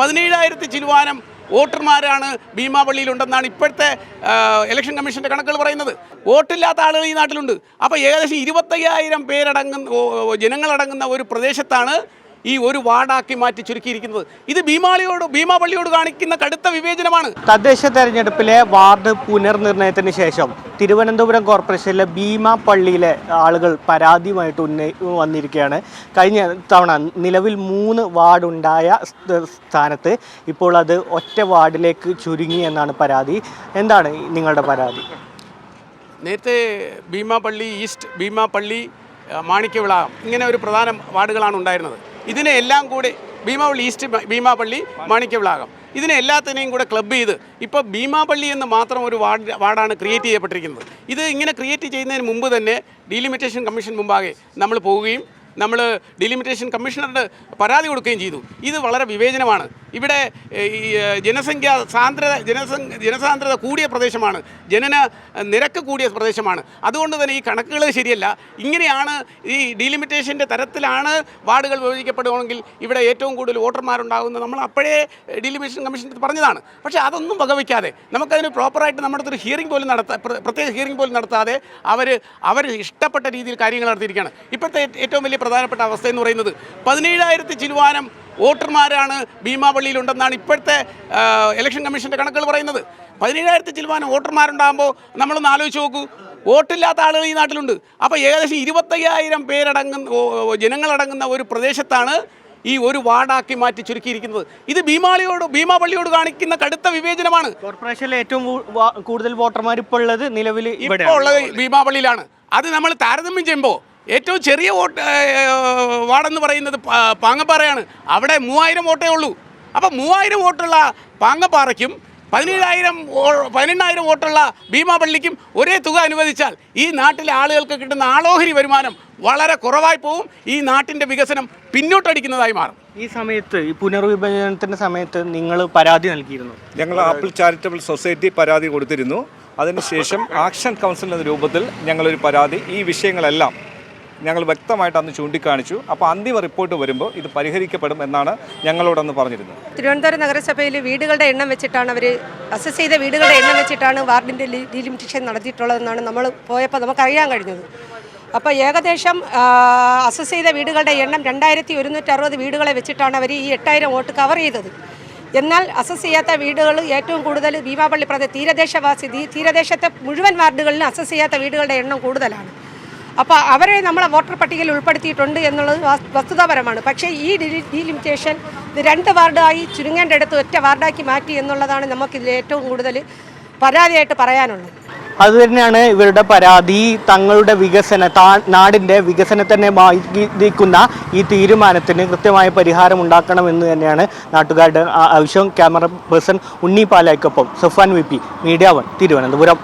17,000 ചില്ലുവാനം വോട്ടർമാരാണ് ഭീമാപള്ളിയിലുണ്ടെന്നാണ് ഇപ്പോഴത്തെ ഇലക്ഷൻ കമ്മീഷൻ്റെ കണക്കുകൾ പറയുന്നത്. വോട്ടില്ലാത്ത ആളുകൾ ഈ നാട്ടിലുണ്ട്. അപ്പോൾ ഏകദേശം 25,000 പേരടങ്ങുന്ന ജനങ്ങളടങ്ങുന്ന ഒരു പ്രദേശത്താണ് ഈ ഒരു വാർഡാക്കി മാറ്റി ചുരുക്കിയിരിക്കുന്നത്. ഇത് ഭീമാപള്ളിയോട് കാണിക്കുന്ന കടുത്ത വിവേചനമാണ്. തദ്ദേശ തെരഞ്ഞെടുപ്പിലെ വാർഡ് പുനർനിർണയത്തിന് ശേഷം തിരുവനന്തപുരം കോർപ്പറേഷനിലെ ഭീമാപള്ളിയിലെ ആളുകൾ പരാതിയുമായിട്ട് വന്നിരിക്കുകയാണ്. കഴിഞ്ഞ തവണ നിലവിൽ 3 വാർഡുണ്ടായ സ്ഥാനത്ത് ഇപ്പോൾ അത് ഒറ്റ വാർഡിലേക്ക് ചുരുങ്ങി എന്നാണ് പരാതി. എന്താണ് നിങ്ങളുടെ പരാതി? നേരത്തെ ഭീമാപള്ളി ഈസ്റ്റ്, ഭീമാപള്ളി, മാണിക്യവിളാകം ഇങ്ങനെ ഒരു പ്രധാന വാർഡുകളാണ് ഉണ്ടായിരുന്നത്. ഇതിനെ എല്ലാം കൂടി ഭീമാപള്ളി ഈസ്റ്റ്, ഭീമാപള്ളി, മാണിക്യവിളാകം ഇതിനെ എല്ലാത്തിനെയും കൂടെ ക്ലബ് ചെയ്ത് ഇപ്പോൾ ഭീമാപള്ളി എന്ന് മാത്രം ഒരു വാർഡാണ് ക്രിയേറ്റ് ചെയ്യപ്പെട്ടിരിക്കുന്നത്. ഇത് ഇങ്ങനെ ക്രിയേറ്റ് ചെയ്യുന്നതിന് മുമ്പ് തന്നെ ഡീലിമിറ്റേഷൻ കമ്മീഷൻ മുമ്പാകെ നമ്മൾ പോവുകയും നമ്മൾ ഡീലിമിറ്റേഷൻ കമ്മീഷണറുടെ പരാതി കൊടുക്കുകയും ചെയ്തു. ഇത് വളരെ വിവേചനമാണ്. ഇവിടെ ഈ ജനസാന്ദ്രത കൂടിയ പ്രദേശമാണ്, ജനന നിരക്ക് കൂടിയ പ്രദേശമാണ്. അതുകൊണ്ട് തന്നെ ഈ കണക്കുകൾ ശരിയല്ല. ഇങ്ങനെയാണ് ഈ ഡീലിമിറ്റേഷൻ്റെ തരത്തിലാണ് വാർഡുകൾ വിഭജിക്കപ്പെടുകയാണെങ്കിൽ ഇവിടെ ഏറ്റവും കൂടുതൽ വോട്ടർമാരുണ്ടാകുന്നത് നമ്മൾ അപ്പോഴേ ഡീലിമിറ്റേഷൻ കമ്മീഷൻ പറഞ്ഞതാണ്. പക്ഷേ അതൊന്നും വകവയ്ക്കാതെ നമുക്കതിന് പ്രോപ്പറായിട്ട് നമ്മുടെ അടുത്തൊരു ഹിയറിംഗ് പോലും പ്രത്യേക ഹിയറിംഗ് പോലും നടത്താതെ അവർ ഇഷ്ടപ്പെട്ട രീതിയിൽ കാര്യങ്ങൾ നടത്തിയിരിക്കുകയാണ്. ഇപ്പോഴത്തെ ഏറ്റവും വലിയ പ്രധാനപ്പെട്ട അവസ്ഥ എന്ന് പറയുന്നത് 17,000 ചില്ലുവാനം വോട്ടർമാരാണ് ഭീമാപള്ളിയിലുണ്ടെന്നാണ് ഇപ്പോഴത്തെ ഇലക്ഷൻ കമ്മീഷൻ്റെ കണക്കുകൾ പറയുന്നത്. 17,000 ചില്ലുവാനം വോട്ടർമാരുണ്ടാകുമ്പോൾ നമ്മളൊന്ന് ആലോചിച്ച് നോക്കൂ. വോട്ടില്ലാത്ത ആളുകൾ ഈ നാട്ടിലുണ്ട്. അപ്പോൾ ഏകദേശം 25,000 പേരടങ്ങുന്ന ജനങ്ങളടങ്ങുന്ന ഒരു പ്രദേശത്താണ് ഈ ഒരു വാർഡാക്കി മാറ്റി ചുരുക്കിയിരിക്കുന്നത്. ഇത് ഭീമാപള്ളിയോട് കാണിക്കുന്ന കടുത്ത വിവേചനമാണ്. കോർപ്പറേഷനിലെ ഏറ്റവും കൂടുതൽ വോട്ടർമാർ ഇപ്പോൾ ഉള്ളത് നിലവിൽ ഉള്ളത് ഭീമാപള്ളിയിലാണ്. അത് നമ്മൾ താരതമ്യം ചെയ്യുമ്പോൾ ഏറ്റവും ചെറിയ വാർഡെന്ന് പറയുന്നത് പാങ്ങപ്പാറയാണ്. അവിടെ 3,000 വോട്ടേ ഉള്ളൂ. അപ്പോൾ 3,000 വോട്ടുള്ള പാങ്ങപ്പാറയ്ക്കും 18,000 വോട്ടുള്ള ഭീമാപള്ളിക്കും ഒരേ തുക അനുവദിച്ചാൽ ഈ നാട്ടിലെ ആളുകൾക്ക് കിട്ടുന്ന ആളോഹരി വരുമാനം വളരെ കുറവായി പോവും. ഈ നാട്ടിൻ്റെ വികസനം പിന്നോട്ടടിക്കുന്നതായി മാറും. ഈ സമയത്ത് ഈ പുനർവിഭജനത്തിൻ്റെ സമയത്ത് നിങ്ങൾ പരാതി നൽകിയിരുന്നു. ഞങ്ങൾ ആപ്പിൾ ചാരിറ്റബിൾ സൊസൈറ്റി പരാതി കൊടുത്തിരുന്നു. അതിനുശേഷം ആക്ഷൻ കൗൺസിൽ എന്ന രൂപത്തിൽ ഞങ്ങളൊരു പരാതി ഈ വിഷയങ്ങളെല്ലാം ഞങ്ങൾ വ്യക്തമായിട്ട് അന്ന് ചൂണ്ടിക്കാണിച്ചു. അപ്പോൾ അന്തിമ റിപ്പോർട്ട് വരുമ്പോൾ ഇത് പരിഹരിക്കപ്പെടും എന്നാണ് ഞങ്ങളോടന്ന് പറഞ്ഞിരുന്നത്. തിരുവനന്തപുരം നഗരസഭയിൽ വീടുകളുടെ എണ്ണം വെച്ചിട്ടാണ് അവർ അസസ് ചെയ്ത വീടുകളുടെ എണ്ണം വെച്ചിട്ടാണ് വാർഡിൻ്റെ ഡീലിമിറ്റേഷൻ നടത്തിയിട്ടുള്ളതെന്നാണ് നമ്മൾ പോയപ്പോൾ നമുക്കറിയാൻ കഴിഞ്ഞത്. അപ്പോൾ ഏകദേശം അസസ് ചെയ്ത വീടുകളുടെ എണ്ണം 2,160 വീടുകളെ വെച്ചിട്ടാണ് അവർ ഈ 8,000 വോട്ട് കവർ ചെയ്തത്. എന്നാൽ അസസ് ചെയ്യാത്ത വീടുകൾ ഏറ്റവും കൂടുതൽ ഭീമാപള്ളി തീരദേശത്തെ മുഴുവൻ വാർഡുകളിലും അസസ് ചെയ്യാത്ത വീടുകളുടെ എണ്ണം കൂടുതലാണ്. അപ്പോൾ അവരെ നമ്മളെ വോട്ടർ പട്ടികയിൽ ഉൾപ്പെടുത്തിയിട്ടുണ്ട് എന്നുള്ളത് വസ്തുതാപരമാണ്. പക്ഷേ ഈ ഡീലിമിറ്റേഷൻ 2 വാർഡായി ചുരുങ്ങേണ്ടടുത്ത് ഒറ്റ വാർഡാക്കി മാറ്റി എന്നുള്ളതാണ് നമുക്കിതിൽ ഏറ്റവും കൂടുതൽ പരാതിയായിട്ട് പറയാനുള്ളത്. അതുതന്നെയാണ് ഇവരുടെ പരാതി. തങ്ങളുടെ നാടിൻ്റെ വികസനത്തിനെ ബാധിക്കുന്ന ഈ തീരുമാനത്തിന് കൃത്യമായ പരിഹാരം ഉണ്ടാക്കണമെന്ന് തന്നെയാണ് നാട്ടുകാരുടെ ആവശ്യം. ക്യാമറ പേഴ്സൺ ഉണ്ണി പാലായ്ക്കൊപ്പം സഫാൻ VP, മീഡിയ 1, തിരുവനന്തപുരം.